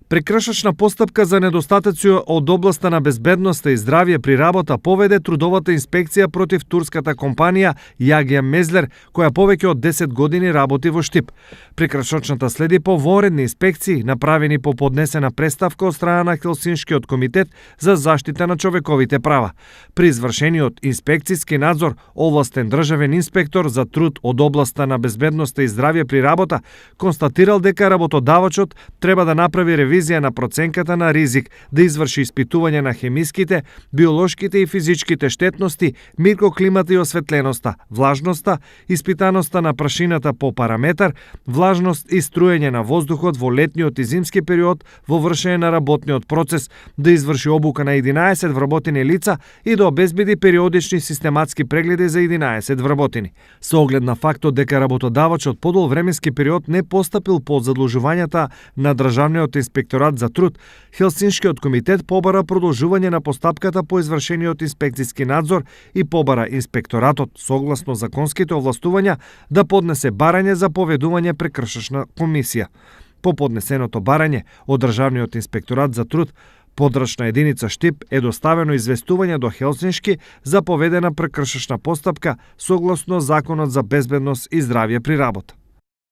Прекршачна постапка за недостатоци од областа на безбедноста и здравје при работа поведе трудовата инспекција против турската компанија Јагија Мезлер, која повеќе од 10 години работи во Штип. Прекршачната следи по вонредни инспекции направени по поднесена преставка од страна на Хелсиншкиот комитет за заштита на човековите права. При извршениот инспекцијски надзор, овластен државен инспектор за труд од областа на безбедноста и здравје при работа констатирал дека работодавачот треба да направи ревизија на проценката на ризик, да изврши испитување на хемиските, биолошките и физичките штетности, микроклимата и осветленоста, влажноста, испитаноста на прашината по параметар, влажност и струење на воздухот во летниот и зимски период во вршење на работниот процес, да изврши обука на 11 вработени лица и да обезбеди периодични систематски прегледи за 11 вработени. Со оглед на фактот дека работодавачот подол временски период не постапил по задлужувањата на државниот инспекторат за труд, Хелсиншкиот комитет побара продолжување на постапката по извршениот инспекцијски надзор и побара инспекторатот, согласно законските овластувања, да поднесе барање за поведување прекршачна комисија. По поднесеното барање од државниот инспекторат за труд, подрачна единица Штип е доставено известување до Хелсиншки за поведена прекршачна постапка согласно Законот за безбедност и здравје при работа.